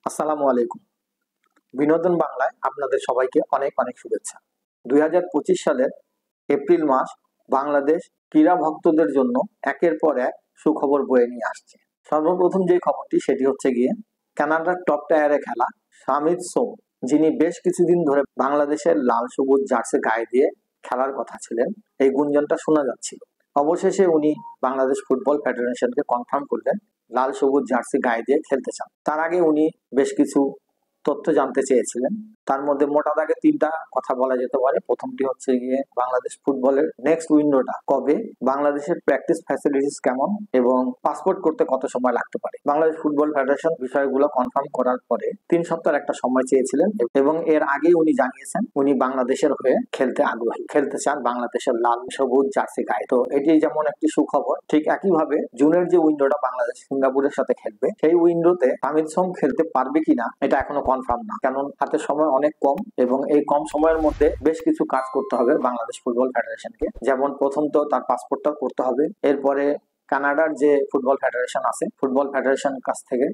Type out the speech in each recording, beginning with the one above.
আসসালামু আলাইকুম। বিনোদন বাংলায় আপনাদের সবাইকে অনেক অনেক শুভেচ্ছা। 2025 সালের এপ্রিল মাস বাংলাদেশ ক্রীড়া ভক্তদের জন্য একের পর এক সুখবর বয়ে নিয়ে আসছে। সর্বপ্রথম যে খবরটি সেটি হচ্ছে গিয়ে কানাডার টপ টায়ারে খেলা সামিত সোম, যিনি বেশ কিছুদিন ধরে বাংলাদেশের লাল সবুজ জার্সি গায়ে দিয়ে খেলার কথা ছিলেন, এই গুঞ্জনটা শোনা যাচ্ছিল। অবশেষে উনি বাংলাদেশ ফুটবল ফেডারেশনকে কনফার্ম করলেন লাল সবুজ জার্সি গায়ে দিয়ে খেলতে চান। তার আগে উনি বেশ কিছু তথ্য জানতে চেয়েছিলেন। তার মধ্যে মোটা দাগে তিনটা কথা বলা যেতে পারে। প্রথমটি হচ্ছে গিয়ে বাংলাদেশ ফুটবলের নেক্সট উইন্ডোটা কবে, বাংলাদেশের প্র্যাকটিস ফ্যাসিলিটিস কেমন এবং পাসপোর্ট করতে কত সময় লাগতে পারে। বাংলাদেশ ফুটবল ফেডারেশন বিষয়গুলো কনফার্ম করার পরে 3 সপ্তাহের একটা সময় চেয়েছিলেন এবং এর আগেই উনি জানিয়েছেন উনি বাংলাদেশের হয়ে খেলতে আগ্রহী, খেলতে চান বাংলাদেশের লাল সবুজ জার্সি গায়ে। তো এটি যেমন একটি সুখবর, ঠিক একইভাবে জুনের যে উইন্ডোটা বাংলাদেশ সিঙ্গাপুরের সাথে খেলবে, সেই উইন্ডোতে সামিত সোম খেলতে পারবে কিনা এটা এখনো কনফার্ম না, কারণ হাতে সময় অনেক কম এবং এই কম সময়ের মধ্যে বেশ কিছু কাজ করতে হবে বাংলাদেশ ফুটবল ফেডারেশনকে। যেমন প্রথম তো তার পাসপোর্টটা করতে হবে, এরপরে কানাডার যে ফুটবল ফেডারেশন আছে ফুটবল ফেডারেশনের কাছ থেকে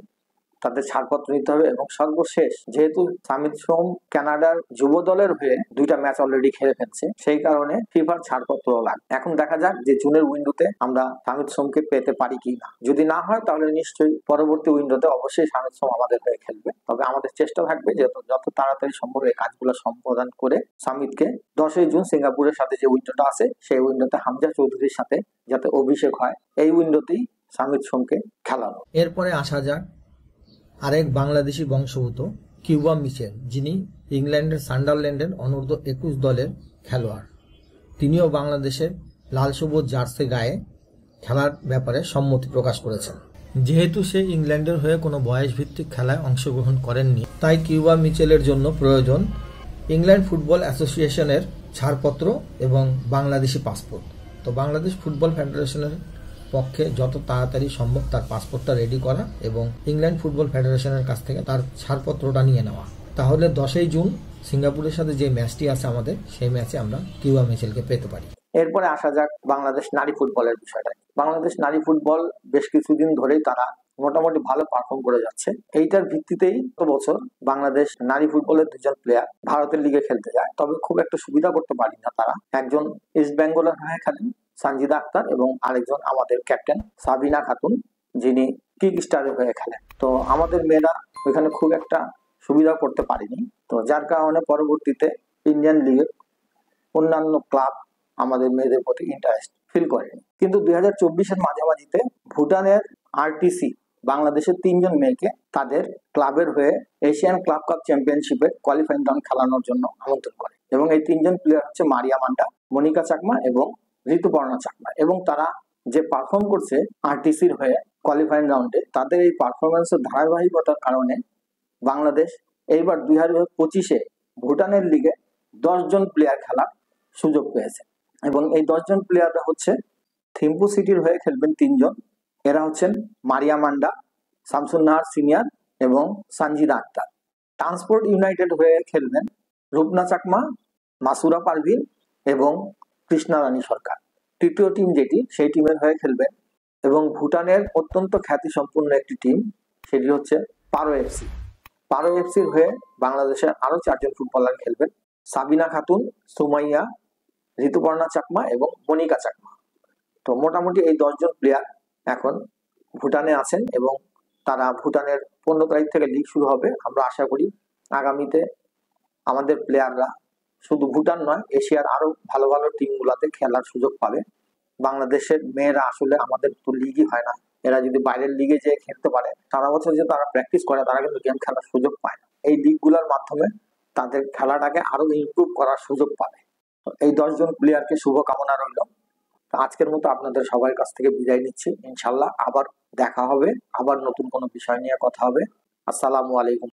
তাদের ছাড়পত্র নিতে হবে এবং সর্বশেষ যেহেতু সামিত সোম কানাডার যুব দলের হয়ে 2টা ম্যাচ অলরেডি খেলে ফেলছে, সেই কারণে ফিফার ছাড়পত্র লাগবে। এখন দেখা যাক যে জুনের উইন্ডোতে আমরা সামিত সোমকে পেতে পারি কি না। যদি না হয় তাহলে নিশ্চয়ই পরবর্তী উইন্ডোতে অবশ্যই সামিত সোম আমাদের হয়ে খেলবে। তবে আমাদের চেষ্টা থাকবে যে যত তাড়াতাড়ি সম্ভব এই কাজগুলো সম্পাদন করে সামিতকে 10ই জুন সিঙ্গাপুরের সাথে যে উইন্ডোটা আছে সেই উইন্ডোতে হামজা চৌধুরীর সাথে যাতে অভিষেক হয়, এই উইন্ডোতেই সামিত সোমকে খেলানো। এরপরে আসা যাক আরেক বাংলাদেশি বংশোদ্ভূত কিউবা মিচেল, যিনি ইংল্যান্ডের সান্ডারল্যান্ডের অনূর্ধ্ব 21 দলের খেলোয়াড়। তিনিও বাংলাদেশের লাল সবুজ জার্সি গায়ে খেলার ব্যাপারে সম্মতি প্রকাশ করেছেন। যেহেতু সে ইংল্যান্ডের হয়ে কোনো বয়সভিত্তিক খেলায় অংশগ্রহণ করেননি, তাই কিউবা মিচেলের জন্য প্রয়োজন ইংল্যান্ড ফুটবল অ্যাসোসিয়েশনের ছাড়পত্র এবং বাংলাদেশি পাসপোর্ট। তো বাংলাদেশ ফুটবল ফেডারেশনের পক্ষে যত তাড়াতাড়ি সম্ভব তার পাসপোর্টটা রেডি করা এবং ইংল্যান্ড ফুটবল ফেডারেশনের কাছ থেকে তার ছাড়পত্রটা নিয়ে নেওয়া, তাহলে 10ই জুন সিঙ্গাপুরের সাথে যে ম্যাচটি আছে আমাদের, সেই ম্যাচে আমরা কিউবা মিচেলকে পেতে পারি। এরপরে আসা যাক বাংলাদেশ নারী ফুটবলের বিষয়টা। বাংলাদেশ নারী ফুটবল বেশ কিছুদিন ধরেই তারা মোটামুটি ভালো পারফর্ম করে যাচ্ছে। এইটার ভিত্তিতেই তো বছর বাংলাদেশ নারী ফুটবলের 2জন প্লেয়ার ভারতের লিগে খেলতে যায়, তবে খুব একটা সুবিধা করতে পারি না তারা। একজন ইস্ট বেঙ্গলের হয়ে খেলেন সানজিদা আক্তার এবং আরেকজন আমাদের ক্যাপ্টেন সাবিনা খাতুন, যিনি কিক স্টারের হয়ে খেলেন। তো আমাদের মেয়েরা ওইখানে খুব একটা সুবিধা করতে পারেনি, তো যার কারণে পরবর্তীতে ইন্ডিয়ান লিগের অন্যান্য ক্লাব আমাদের মেয়েদের প্রতি ইন্টারেস্ট ফিল করেনি। কিন্তু 2024-এর মাঝামাঝিতে ভুটানের আরটিসি বাংলাদেশের 3জন মেয়েকে তাদের ক্লাবের হয়ে এশিয়ান ক্লাব কাপ চ্যাম্পিয়নশিপের কোয়ালিফাইং রাউন্ড খেলানোর জন্য আমন্ত্রণ করে এবং এই 3জন প্লেয়ার হচ্ছে মারিয়া মান্ডা, মনিকা চাকমা এবং ঋতুপর্ণা চাকমা। এবং তারা যে পারফর্ম করছে আরটিসির হয়ে কোয়ালিফাইং রাউন্ডে, তাদের এই পারফরমেন্সের ধারাবাহিকতার কারণে বাংলাদেশ এইবার 2025-এ ভুটানের লিগে 10 জন প্লেয়ার খেলার সুযোগ পেয়েছে এবং এই 10 জন প্লেয়াররা হচ্ছে থিম্পু সিটির হয়ে খেলবেন 3 জন। এরা হচ্ছেন মারিয়া মান্ডা, শামসুন নাহার সিনিয়র এবং সানজিদা আক্তার। ট্রান্সপোর্ট ইউনাইটেড হয়ে খেলবেন রূপনা চাকমা, মাসুরা পারভিন এবং কৃষ্ণা রানী সরকার। তৃতীয় টিম যেটি, সেই টিমের হয়ে খেলবেন এবং ভুটানের অত্যন্ত খ্যাতিসম্পন্ন একটি টিম, সেটি হচ্ছে পারো এফসি। পারো এফসির হয়ে বাংলাদেশের আরো 4 জন ফুটবলার খেলবেন, সাবিনা খাতুন, সুমাইয়া, ঋতুপর্ণা চাকমা এবং মনিকা চাকমা। তো মোটামুটি এই 10 জন প্লেয়ার এখন ভুটানে আছেন এবং তারা ভুটানের 15 তারিখ থেকে লিগ শুরু হবে। আমরা আশা করি আগামীতে আমাদের প্লেয়াররা শুধু ভুটান নয়, এশিয়ার আরো ভালো ভালো টিমগুলোতে খেলার সুযোগ পাবে। বাংলাদেশের মেয়েরা আসলে আমাদের তো লিগই হয় না, এরা যদি বাইরের লিগে যেয়ে খেলতে পারে, সারা বছর যে তারা প্র্যাকটিস করে, তারা কিন্তু গেম খেলার সুযোগ পায় না। এই লিগগুলোর মাধ্যমে তাদের খেলাটাকে আরো ইমপ্রুভ করার সুযোগ পাবে। এই 10 জন প্লেয়ারকে শুভকামনা রইল। আজকের মতো আপনাদের সবার কাছ থেকে বিদায় নিচ্ছি। ইনশাল্লাহ আবার দেখা হবে, আবার নতুন কোনো বিষয় নিয়ে কথা হবে। আসসালামু আলাইকুম।